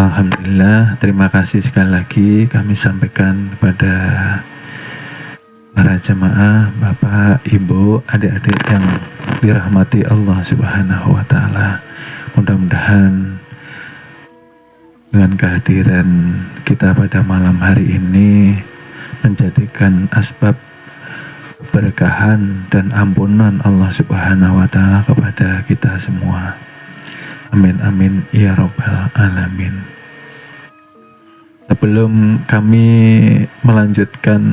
Alhamdulillah, terima kasih sekali lagi kami sampaikan kepada para jemaah, Bapak, Ibu, adik-adik yang dirahmati Allah Subhanahu wa Ta'ala. Mudah-mudahan dengan kehadiran kita pada malam hari ini menjadikan asbab keberkahan dan ampunan Allah Subhanahu wa Ta'ala kepada kita semua. Amin amin ya robbal alamin. Sebelum kami melanjutkan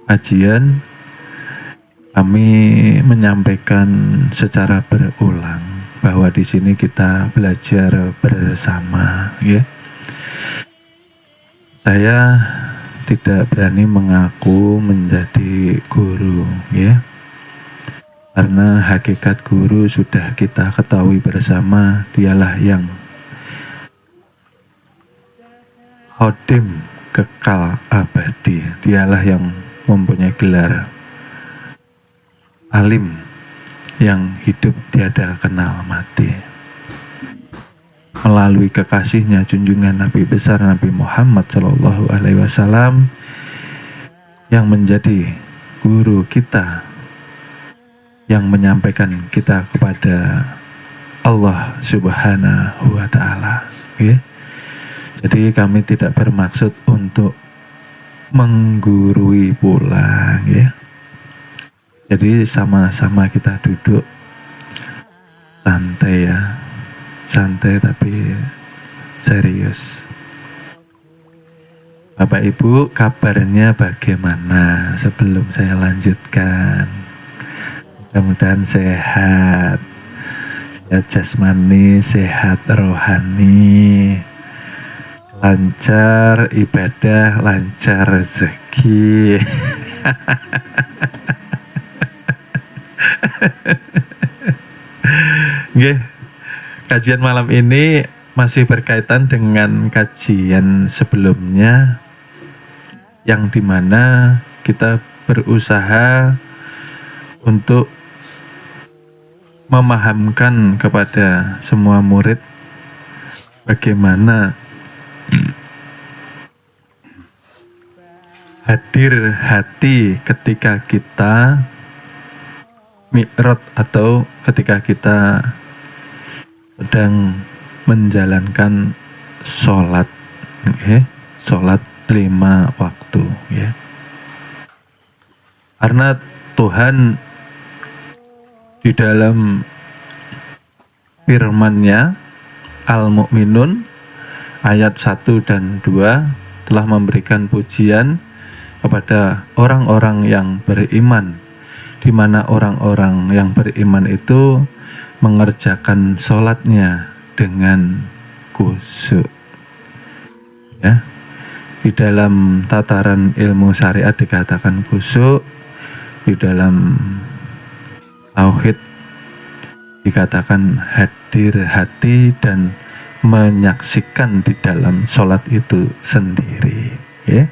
kajian, kami menyampaikan secara berulang bahwa di sini kita belajar bersama, ya. Saya tidak berani mengaku menjadi guru, ya. Karena hakikat guru sudah kita ketahui bersama, dialah yang khodim kekal abadi, dialah yang mempunyai gelar alim yang hidup tiada kenal mati. Melalui kekasihnya junjungan Nabi besar Nabi Muhammad Shallallahu Alaihi Wasallam yang menjadi guru kita, yang menyampaikan kita kepada Allah Subhanahu wa Ta'ala, ya. Jadi kami tidak bermaksud untuk menggurui pulang, ya. Jadi sama-sama kita duduk santai, ya, santai tapi serius. Bapak Ibu, kabarnya bagaimana sebelum saya lanjutkan? Mudah-mudahan sehat jasmani, sehat rohani, lancar ibadah, lancar rezeki. Nggih, kajian malam ini masih berkaitan dengan kajian sebelumnya, yang dimana kita berusaha untuk memahamkan kepada semua murid bagaimana hadir hati ketika kita mi'raj atau ketika kita sedang menjalankan sholat, sholat 5 waktu, ya. Karena Tuhan di dalam firman-Nya Al-Mu'minun ayat 1 dan 2 telah memberikan pujian kepada orang-orang yang beriman, di mana orang-orang yang beriman itu mengerjakan sholatnya dengan khusyuk, ya. Di dalam tataran ilmu syariat dikatakan khusyuk, di dalam tauhid dikatakan hadir hati dan menyaksikan di dalam sholat itu sendiri, ya.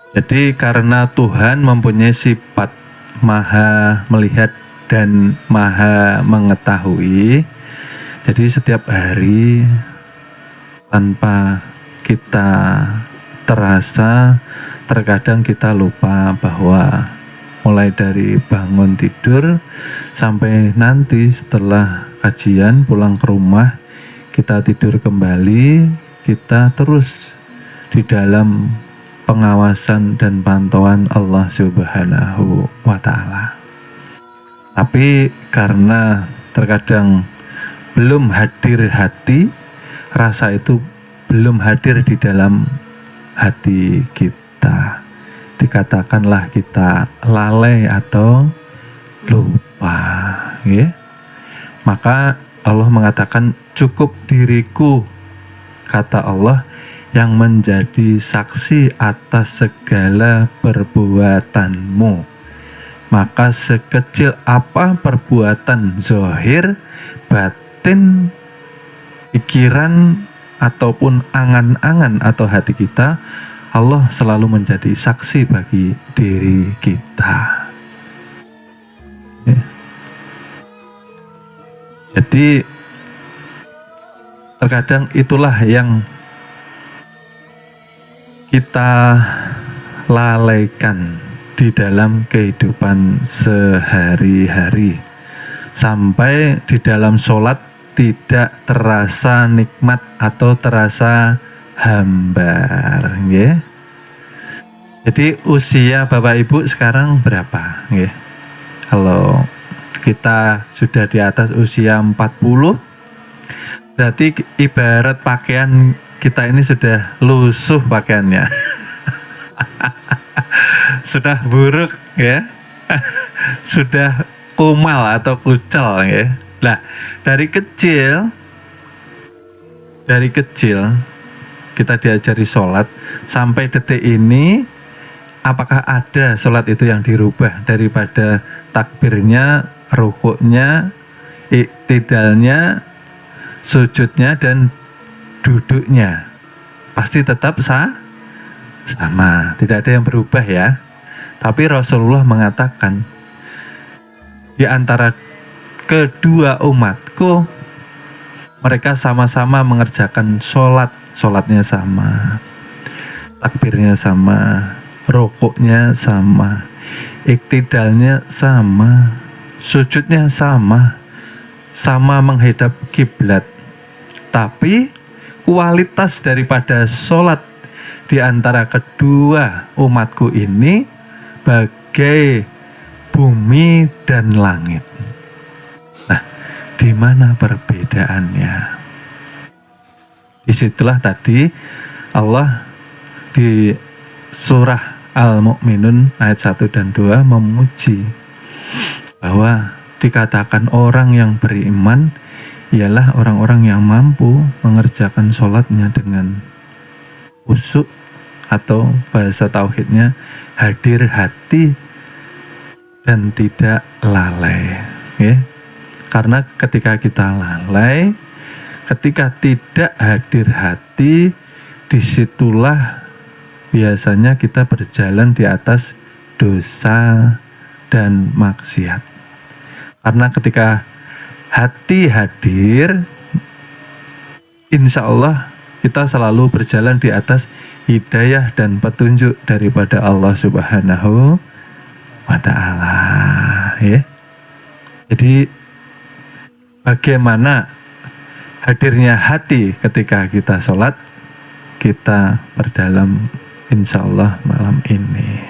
Jadi karena Tuhan mempunyai sifat maha melihat dan maha mengetahui, jadi setiap hari tanpa kita terasa, terkadang kita lupa bahwa mulai dari bangun tidur sampai nanti setelah kajian pulang ke rumah, kita tidur kembali, kita terus di dalam pengawasan dan pantauan Allah Subhanahu wa Ta'ala. Tapi karena terkadang belum hadir hati, rasa itu belum hadir di dalam hati kita, dikatakanlah kita lalai atau lupa, ya. Maka Allah mengatakan, cukup diriku, kata Allah, yang menjadi saksi atas segala perbuatanmu. Maka sekecil apa perbuatan zahir, batin, pikiran, ataupun angan-angan atau hati kita, Allah selalu menjadi saksi bagi diri kita. Jadi terkadang itulah yang kita lalaikan di dalam kehidupan sehari-hari, sampai di dalam sholat tidak terasa nikmat atau terasa hambar, nggih. Jadi usia Bapak Ibu sekarang berapa, nggih? Kalau kita sudah di atas usia 40, berarti ibarat pakaian kita ini sudah lusuh pakaiannya. Sudah buruk ya. Sudah kumal atau kucel ya. Nah, dari kecil kita diajari sholat sampai detik ini, apakah ada sholat itu yang dirubah daripada takbirnya, rukuknya, iktidalnya, sujudnya, dan duduknya? Pasti tetap sama, tidak ada yang berubah ya. Tapi Rasulullah mengatakan, di antara kedua umatku, mereka sama-sama mengerjakan sholatnya sama, takbirnya sama, rukuknya sama, iktidalnya sama, sujudnya sama menghadap kiblat. Tapi kualitas daripada sholat di antara kedua umatku ini bagai bumi dan langit. Nah, di mana perbedaannya? Disitulah tadi Allah di surah Al-Mu'minun ayat 1 dan 2 memuji bahwa dikatakan orang yang beriman ialah orang-orang yang mampu mengerjakan sholatnya dengan khusyuk, atau bahasa tauhidnya hadir hati dan tidak lalai ya. Karena ketika kita lalai, ketika tidak hadir hati, disitulah biasanya kita berjalan di atas dosa dan maksiat. Karena ketika hati hadir, insya Allah kita selalu berjalan di atas hidayah dan petunjuk daripada Allah Subhanahu wa Ta'ala ya. Jadi bagaimana hadirnya hati ketika kita sholat, kita perdalam insya Allah malam ini.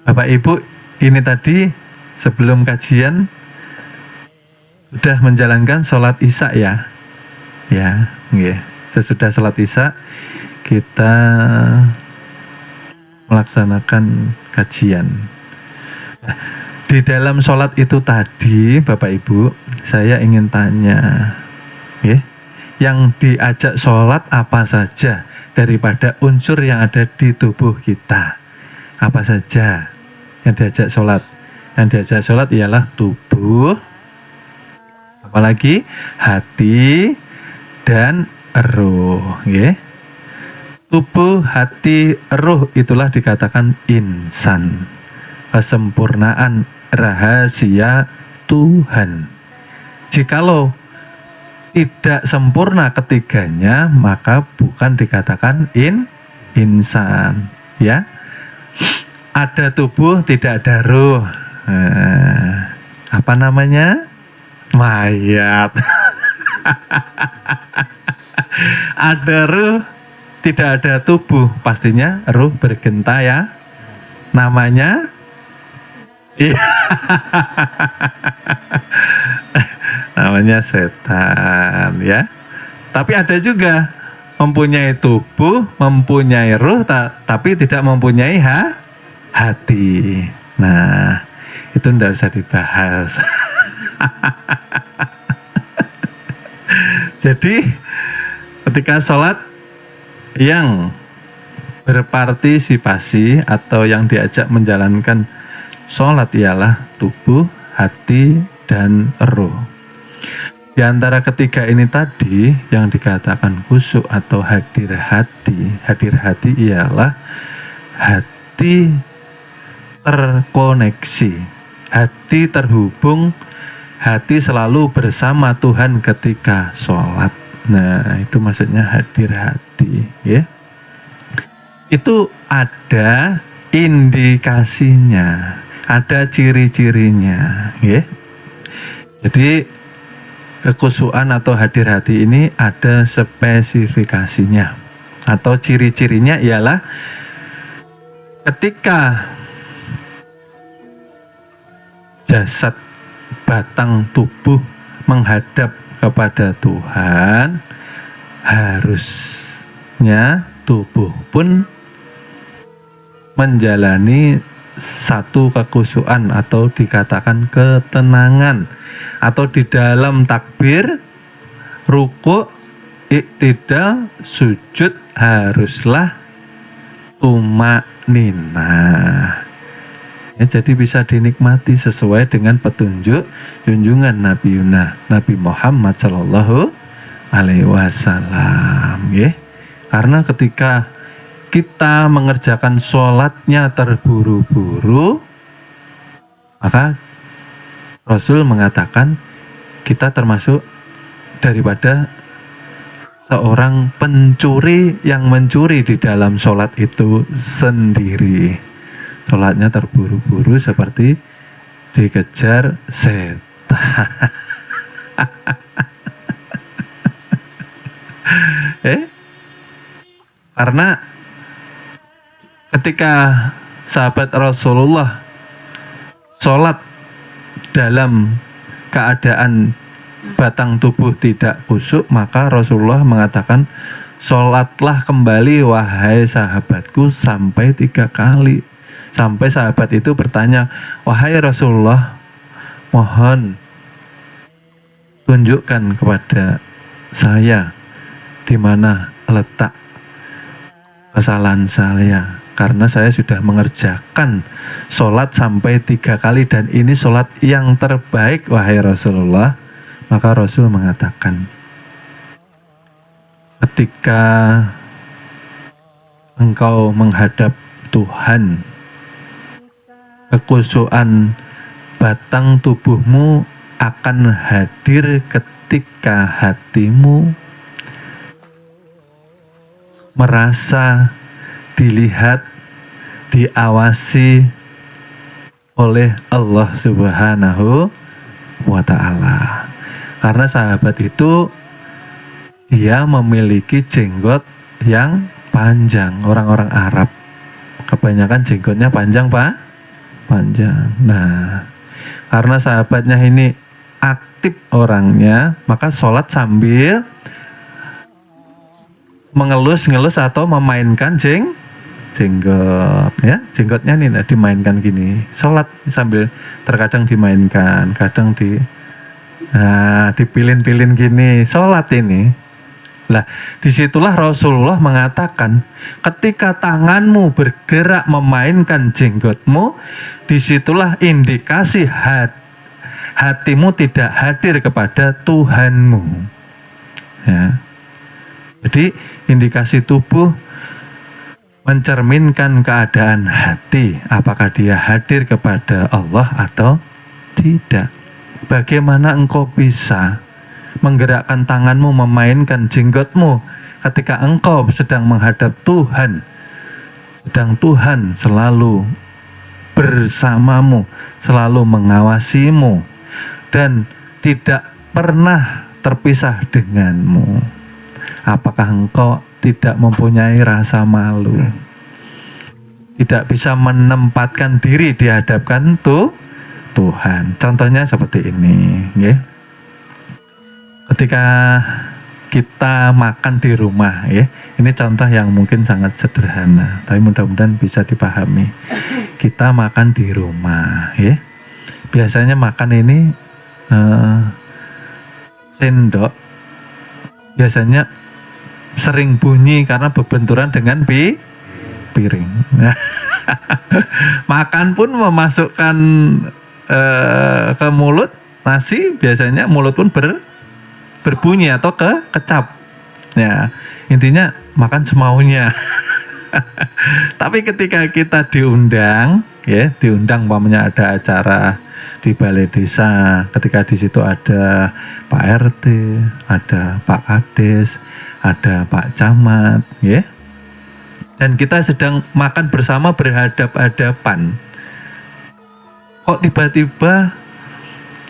Bapak Ibu, ini tadi sebelum kajian sudah menjalankan sholat isya ya. Ya, yeah. Sesudah sholat isya kita melaksanakan kajian. Di dalam sholat itu tadi, Bapak Ibu, saya ingin tanya, ya, yang diajak sholat apa saja daripada unsur yang ada di tubuh kita? Apa saja yang diajak sholat? Yang diajak sholat ialah tubuh, apalagi hati dan ruh, ya. Tubuh, hati, ruh itulah dikatakan insan, kesempurnaan rahasia Tuhan. Jikalau tidak sempurna ketiganya, maka bukan dikatakan insan ya. Ada tubuh, tidak ada ruh, apa namanya? Mayat. Ada ruh, tidak ada tubuh, pastinya ruh bergenta ya. Namanya namanya setan ya. Tapi ada juga mempunyai tubuh, mempunyai ruh, tapi tidak mempunyai hati. Nah, itu tidak usah dibahas. Jadi ketika sholat, yang berpartisipasi atau yang diajak menjalankan sholat ialah tubuh, hati, dan ruh. Di antara ketiga ini tadi yang dikatakan khusyuk atau hadir hati ialah hati terkoneksi, hati terhubung hati selalu bersama Tuhan ketika sholat. Nah, itu maksudnya hadir hati, ya. Itu ada indikasinya, ada ciri-cirinya, ya. Jadi kekhusyuan atau hadir hati ini ada spesifikasinya atau ciri-cirinya ialah ketika jasad batang tubuh menghadap kepada Tuhan, harusnya tubuh pun menjalani satu kekhusyuan atau dikatakan ketenangan, atau di dalam takbir, ruku', iktidal, sujud haruslah tumakninah. Ya, jadi bisa dinikmati sesuai dengan petunjuk junjungan Nabi Muhammad Sallallahu Alaihi Wasallam. Ya. Karena ketika kita mengerjakan sholatnya terburu-buru, maka Rasul mengatakan kita termasuk daripada seorang pencuri yang mencuri di dalam sholat itu sendiri. Sholatnya terburu-buru seperti dikejar setan. Karena ketika sahabat Rasulullah sholat dalam keadaan batang tubuh tidak khusyuk, maka Rasulullah mengatakan, sholatlah kembali wahai sahabatku sampai 3 kali. Sampai sahabat itu bertanya, wahai Rasulullah, mohon tunjukkan kepada saya di mana letak kesalahan saya, karena saya sudah mengerjakan sholat sampai 3 kali dan ini sholat yang terbaik wahai Rasulullah. Maka Rasul mengatakan, ketika engkau menghadap Tuhan, kekhusyuan batang tubuhmu akan hadir ketika hatimu merasa dilihat, diawasi oleh Allah Subhanahu wa Ta'ala. Karena sahabat itu dia memiliki jenggot yang panjang. Orang-orang Arab kebanyakan jenggotnya panjang, Pak. Panjang. Nah, karena sahabatnya ini aktif orangnya, maka sholat sambil mengelus-ngelus atau memainkan jenggot, ya. Jenggotnya nih dimainkan gini. Sholat sambil terkadang dimainkan, kadang dipilin-pilin gini. Sholat ini. Lah, disitulah Rasulullah mengatakan, ketika tanganmu bergerak memainkan jenggotmu, disitulah indikasi hatimu tidak hadir kepada Tuhanmu. Ya. Jadi indikasi tubuh mencerminkan keadaan hati, apakah dia hadir kepada Allah atau tidak. Bagaimana engkau bisa menggerakkan tanganmu, memainkan jenggotmu ketika engkau sedang menghadap Tuhan, sedang Tuhan selalu bersamamu, selalu mengawasimu dan tidak pernah terpisah denganmu? Apakah engkau tidak mempunyai rasa malu, tidak bisa menempatkan diri di hadapan Tuhan? Contohnya seperti ini, ya. Ketika kita makan di rumah, ya, ini contoh yang mungkin sangat sederhana, tapi mudah-mudahan bisa dipahami. Kita makan di rumah, ya. Biasanya makan ini sendok biasanya sering bunyi karena berbenturan dengan piring. Makan pun memasukkan ke mulut nasi, biasanya mulut pun berbunyi atau kecap. Ya, intinya makan semaunya. Tapi ketika kita diundang, ya, diundang umpamanya ada acara di balai desa, ketika di situ ada Pak RT, ada Pak Kades, ada Pak Camat, ya. Dan kita sedang makan bersama berhadap-hadapan. Kok tiba-tiba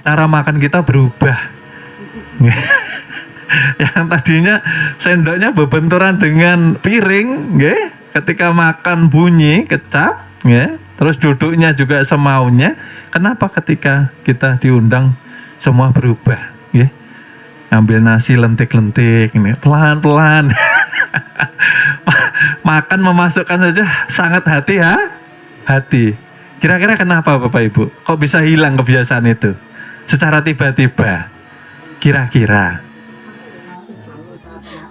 cara makan kita berubah? Yang tadinya sendoknya berbenturan dengan piring, ya. Ketika makan bunyi, kecap, ya. Terus duduknya juga semaunya. Kenapa ketika kita diundang semua berubah, ya? Ambil nasi lentik-lentik, ini pelan-pelan. Makan memasukkan saja sangat hati. Kira-kira kenapa Bapak Ibu? Kok bisa hilang kebiasaan itu? Secara tiba-tiba. Kira-kira.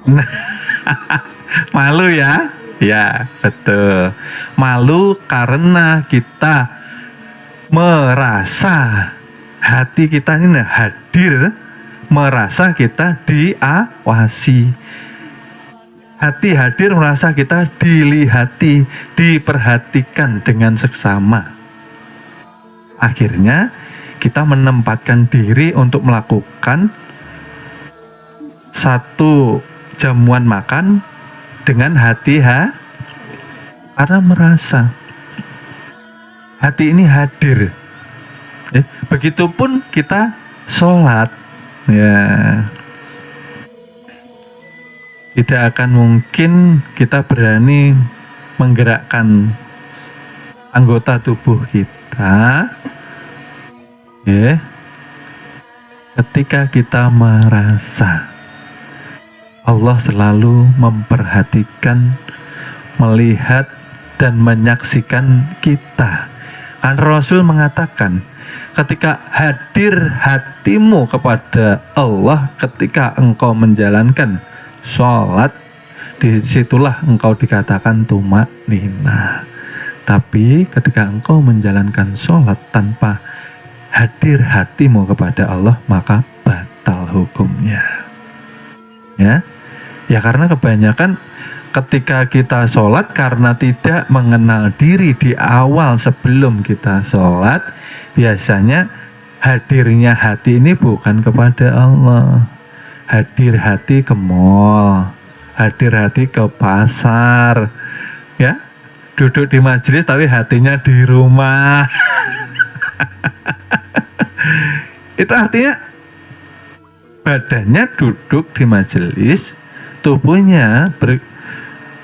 Nah, malu ya? Ya, betul. Malu karena kita merasa hati kita ini hadir, merasa kita diawasi. Hati hadir merasa kita dilihati, diperhatikan dengan seksama. Akhirnya kita menempatkan diri untuk melakukan satu jamuan makan dengan hati karena merasa hati ini hadir. Begitupun kita sholat, ya. Tidak akan mungkin kita berani menggerakkan anggota tubuh kita, ya, ketika kita merasa Allah selalu memperhatikan, melihat, dan menyaksikan kita. Kan Rasul mengatakan, ketika hadir hatimu kepada Allah ketika engkau menjalankan sholat, disitulah engkau dikatakan tumakninah. Tapi ketika engkau menjalankan sholat tanpa hadir hatimu kepada Allah, maka batal hukumnya. Ya karena kebanyakan ketika kita sholat karena tidak mengenal diri di awal sebelum kita sholat, biasanya hadirnya hati ini bukan kepada Allah. Hadir hati ke mall, hadir hati ke pasar, ya, duduk di majelis tapi hatinya di rumah. Itu artinya badannya duduk di majelis, tubuhnya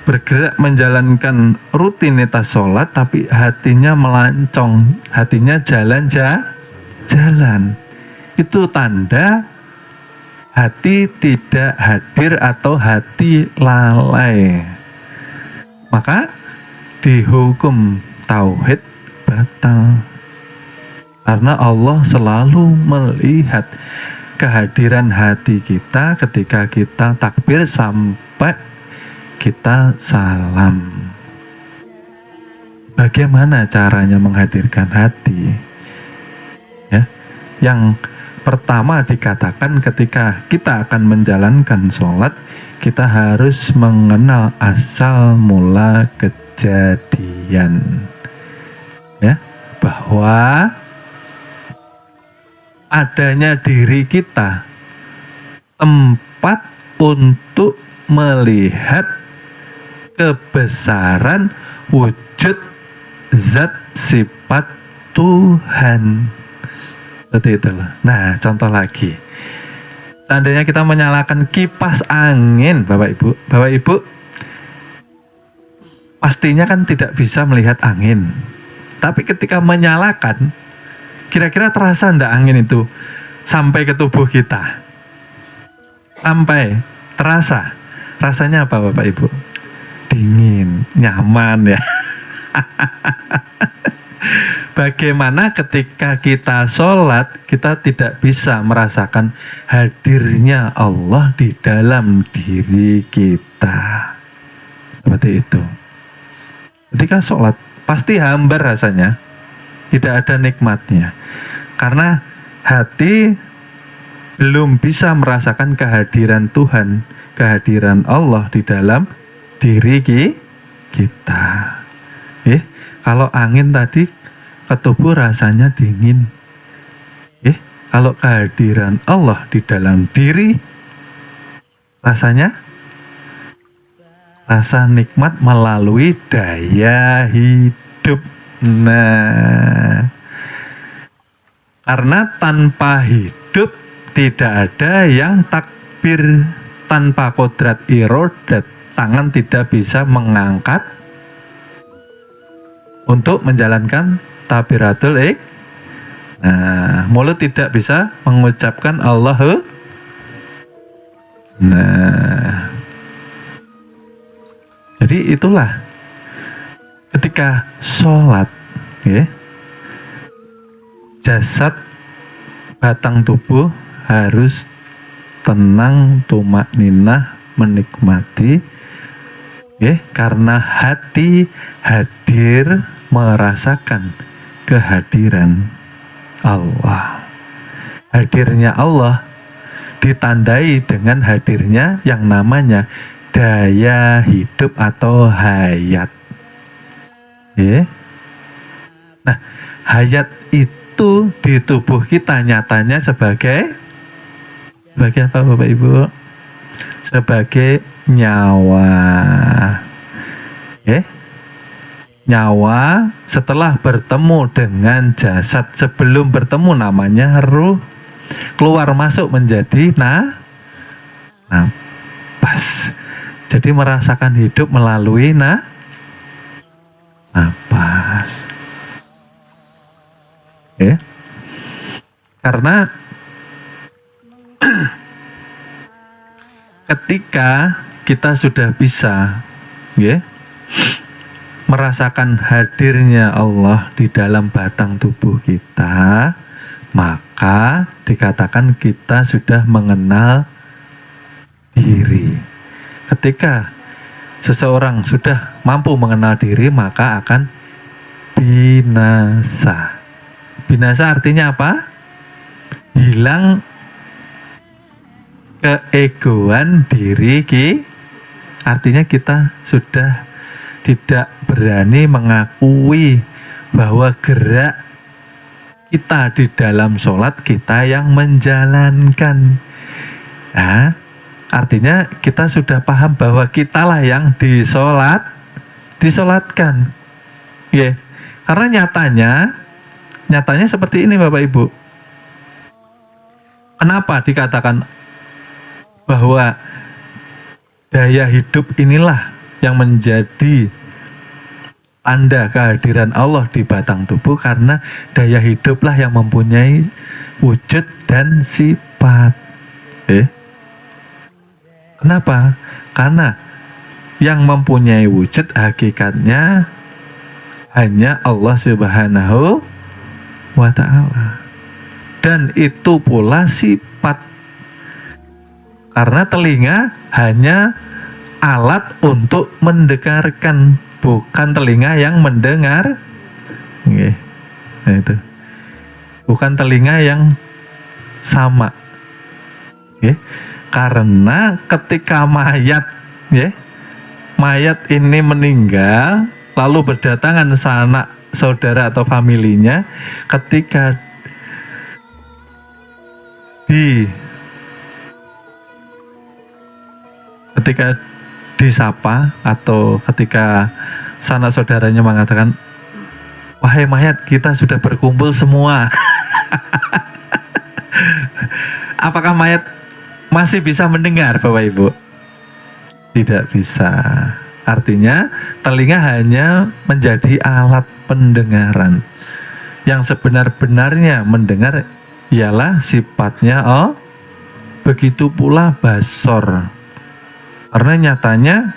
bergerak menjalankan rutinitas sholat, tapi hatinya melancong, hatinya jalan. Itu tanda hati tidak hadir atau hati lalai. Maka dihukum tauhid batal. Karena Allah selalu melihat kehadiran hati kita ketika kita takbir sampai kita salam. Bagaimana caranya menghadirkan hati? Ya, yang pertama dikatakan ketika kita akan menjalankan sholat, kita harus mengenal asal mula kejadian. Ya, bahwa adanya diri kita tempat untuk melihat kebesaran wujud zat sifat Tuhan. Seperti itu. Nah, contoh lagi. Seandainya kita menyalakan kipas angin, Bapak Ibu pastinya kan tidak bisa melihat angin. Tapi ketika menyalakan, kira-kira terasa enggak angin itu sampai ke tubuh kita? Sampai terasa. Rasanya apa Bapak Ibu? Dingin, nyaman ya. Bagaimana ketika kita sholat, kita tidak bisa merasakan hadirnya Allah di dalam diri kita. Seperti itu. Ketika sholat, pasti hambar rasanya. Tidak ada nikmatnya. Karena hati belum bisa merasakan kehadiran Tuhan, kehadiran Allah di dalam diri kita. Kalau angin tadi ke tubuh rasanya dingin, kalau kehadiran Allah di dalam diri, rasanya rasa nikmat melalui daya hidup. Nah, karena tanpa hidup tidak ada yang takbir, tanpa kodrat irodat, tangan tidak bisa mengangkat untuk menjalankan takbiratul ihram. Nah, mulut tidak bisa mengucapkan Allahu. Nah, jadi itulah ketika sholat, ya, jasad batang tubuh harus tenang, tumakninah, menikmati, ya, karena hati hadir merasakan kehadiran Allah. Hadirnya Allah ditandai dengan hadirnya yang namanya daya hidup atau hayat. Ya. Nah, hayat itu di tubuh kita nyatanya sebagai apa Bapak Ibu? Sebagai nyawa. Ya. Nyawa setelah bertemu dengan jasad, sebelum bertemu namanya ruh, keluar masuk menjadi napas. Jadi merasakan hidup melalui napas. Ya. Karena ketika kita sudah bisa, ya, merasakan hadirnya Allah di dalam batang tubuh kita, maka dikatakan kita sudah mengenal diri. Ketika seseorang sudah mampu mengenal diri, maka akan binasa. Binasa artinya apa? Hilang keegoan diri artinya kita sudah tidak berani mengakui bahwa gerak kita di dalam sholat kita yang menjalankan. Nah, artinya kita sudah paham bahwa kitalah yang disolatkan. Ya, karena nyatanya seperti ini Bapak Ibu. Kenapa dikatakan bahwa daya hidup inilah yang menjadi tanda kehadiran Allah di batang tubuh? Karena daya hiduplah yang mempunyai wujud dan sifat. Kenapa? Karena yang mempunyai wujud hakikatnya hanya Allah Subhanahu wa Ta'ala. Dan itu pula sifat. Karena telinga hanya alat untuk mendengarkan, bukan telinga yang mendengar. Nah, itu bukan telinga yang sama. Karena ketika mayat ini meninggal lalu berdatangan sanak saudara atau familinya, ketika disapa atau ketika sanak saudaranya mengatakan, wahai mayat, kita sudah berkumpul semua. Apakah mayat masih bisa mendengar Bapak Ibu? Tidak bisa. Artinya telinga hanya menjadi alat pendengaran. Yang sebenar-benarnya mendengar ialah sifatnya begitu pula basor. Karena nyatanya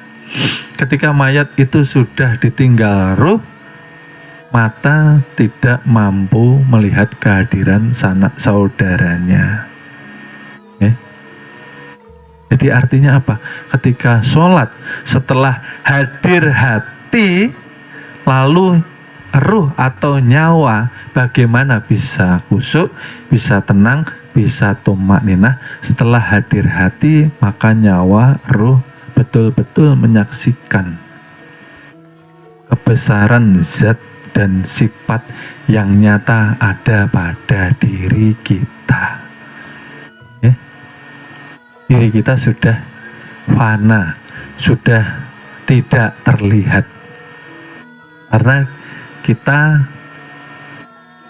ketika mayat itu sudah ditinggal ruh, mata tidak mampu melihat kehadiran sanak saudaranya. Jadi artinya apa? Ketika sholat, setelah hadir hati, lalu ruh atau nyawa bagaimana bisa khusyuk, bisa tenang, bisa tumakninah. Setelah hadir hati, maka nyawa, ruh betul-betul menyaksikan kebesaran zat dan sifat yang nyata ada pada diri kita. diri kita sudah fana, sudah tidak terlihat. Karena kita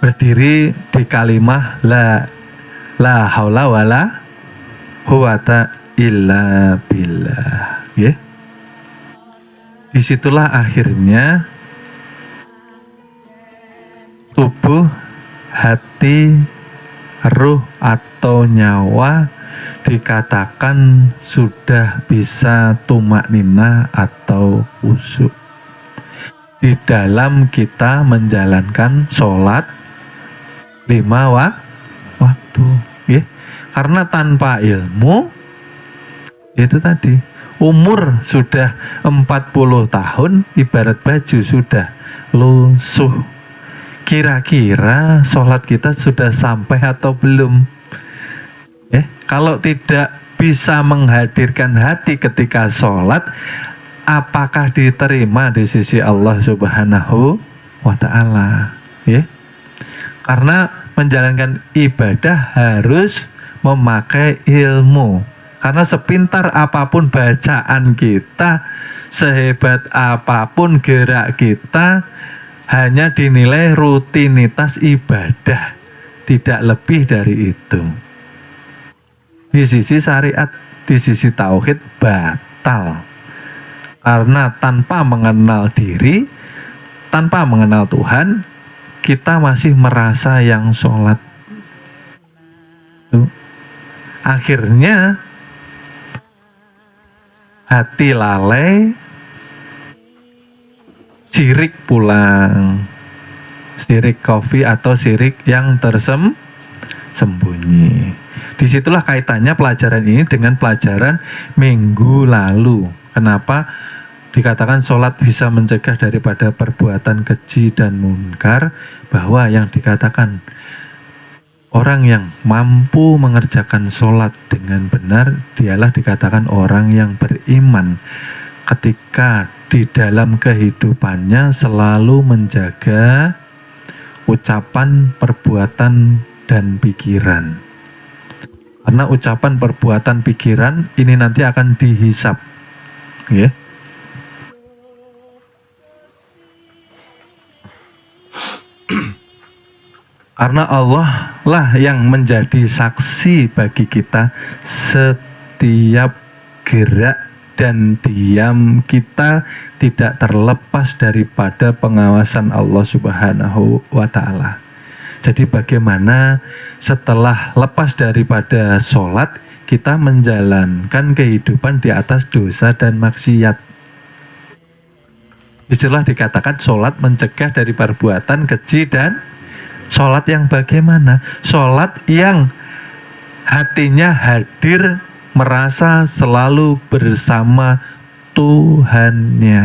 berdiri di kalimah la haula wala quwata illa billah, ya. Disitulah akhirnya tubuh, hati, ruh atau nyawa dikatakan sudah bisa tumaknina atau khusyuk di dalam kita menjalankan sholat 5 waktu, ya. Karena tanpa ilmu itu tadi, umur sudah 40 tahun ibarat baju sudah lusuh. Kira-kira sholat kita sudah sampai atau belum? Kalau tidak bisa menghadirkan hati ketika sholat, apakah diterima di sisi Allah Subhanahu wa Ta'ala? Karena menjalankan ibadah harus memakai ilmu. Karena sepintar apapun bacaan kita, sehebat apapun gerak kita, hanya dinilai rutinitas ibadah, tidak lebih dari itu. Di sisi syariat, di sisi tauhid batal. Karena tanpa mengenal diri, tanpa mengenal Tuhan, kita masih merasa yang sholat. Akhirnya hati lalai, syirik pulang, syirik khafi atau syirik yang tersembunyi. Disitulah kaitannya pelajaran ini dengan pelajaran minggu lalu. Kenapa dikatakan sholat bisa mencegah daripada perbuatan keji dan munkar? Bahwa yang dikatakan orang yang mampu mengerjakan sholat dengan benar, dialah dikatakan orang yang beriman. Ketika di dalam kehidupannya selalu menjaga ucapan, perbuatan, dan pikiran. Karena ucapan, perbuatan, pikiran ini nanti akan dihisap, ya. Karena Allah lah yang menjadi saksi bagi kita setiap gerak dan diam kita tidak terlepas daripada pengawasan Allah Subhanahu wa Ta'ala. Jadi bagaimana setelah lepas daripada sholat, kita menjalankan kehidupan di atas dosa dan maksiat. Istilah dikatakan sholat mencegah dari perbuatan keji, dan sholat yang bagaimana? Sholat yang hatinya hadir, merasa selalu bersama Tuhannya.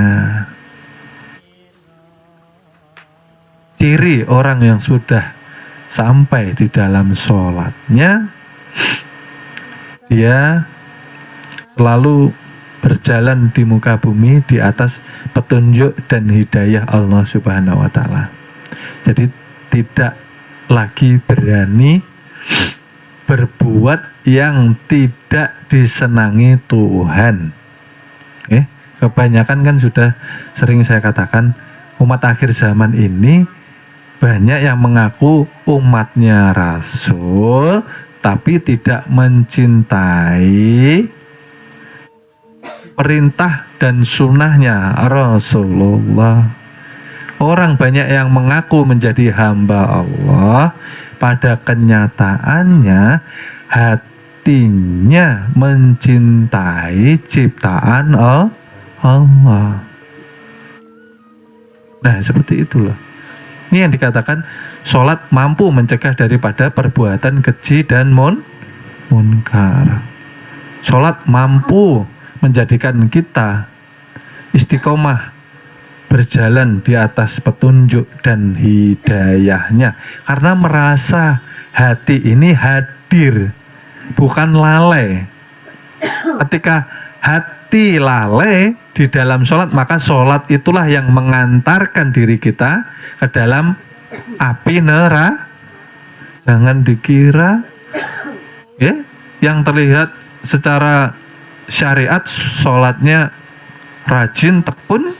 Ciri orang yang sudah sampai di dalam sholatnya, dia selalu berjalan di muka bumi di atas petunjuk dan hidayah Allah Subhanahu wa Ta'ala. Jadi tidak lagi berani berbuat yang tidak disenangi Tuhan. Kebanyakan kan sudah sering saya katakan, umat akhir zaman ini banyak yang mengaku umatnya Rasul, tapi tidak mencintai perintah dan sunnahnya Rasulullah. Orang banyak yang mengaku menjadi hamba Allah, pada kenyataannya hatinya mencintai ciptaan Allah. Nah, seperti itulah. Ini yang dikatakan sholat mampu mencegah daripada perbuatan keji dan munkar. Sholat mampu menjadikan kita istiqomah berjalan di atas petunjuk dan hidayahnya, karena merasa hati ini hadir, bukan lalai. Ketika hati lalai di dalam sholat, maka sholat itulah yang mengantarkan diri kita ke dalam api neraka. Jangan dikira ya, yang terlihat secara syariat sholatnya rajin, tekun,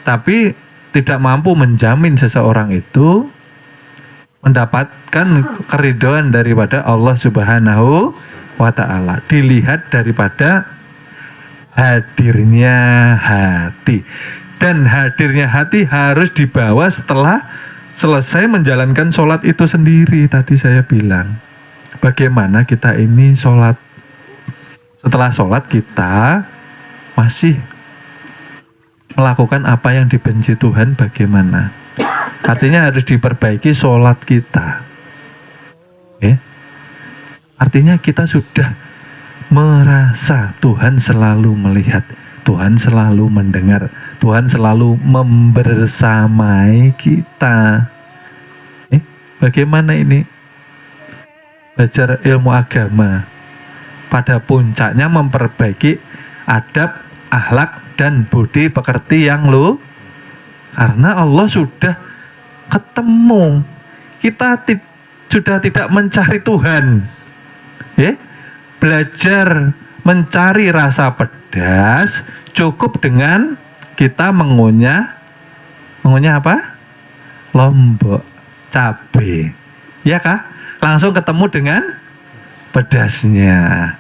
tapi tidak mampu menjamin seseorang itu mendapatkan keridhaan daripada Allah Subhanahu wa ta'ala. Dilihat daripada hadirnya hati. Dan hadirnya hati harus dibawa setelah selesai menjalankan sholat itu sendiri. Tadi saya bilang, bagaimana kita ini sholat. Setelah sholat kita masih melakukan apa yang dibenci Tuhan, bagaimana? Artinya harus diperbaiki sholat kita. Artinya kita sudah merasa Tuhan selalu melihat, Tuhan selalu mendengar, Tuhan selalu membersamai kita. Bagaimana ini? Belajar ilmu agama pada puncaknya memperbaiki adab, akhlak, dan budi pekerti yang karena Allah sudah ketemu. Kita sudah tidak mencari Tuhan. Belajar mencari rasa pedas cukup dengan kita mengunyah apa? Lombok cabai. Ya kah? Langsung ketemu dengan pedasnya.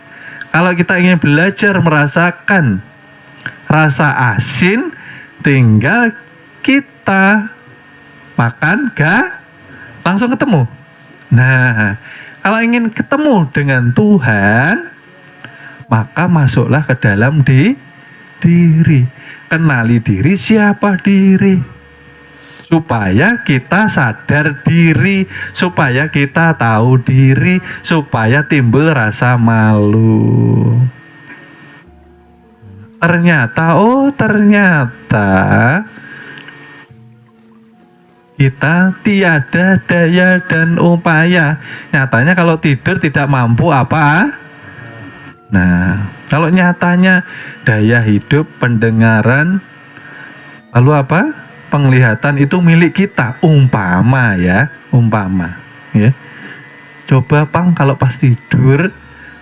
Kalau kita ingin belajar merasakan rasa asin, tinggal kita makan langsung ketemu. Nah, kalau ingin ketemu dengan Tuhan, maka masuklah ke dalam diri. Kenali diri, siapa diri. Supaya kita sadar diri, supaya kita tahu diri, supaya timbul rasa malu. Ternyata kita tiada daya dan upaya. Nyatanya kalau tidur tidak mampu apa? Nah, kalau nyatanya daya hidup, pendengaran, lalu apa? Penglihatan itu milik kita, umpama. Coba kalau pas tidur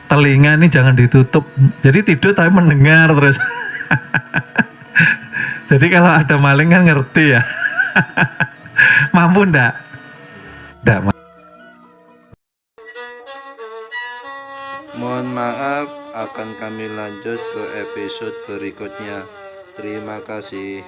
telinga ini jangan ditutup. Jadi tidur tapi mendengar terus. Jadi kalau ada maling kan ngerti ya. Mampu ndak? Ndak. Mohon maaf, akan kami lanjut ke episode berikutnya. Terima kasih.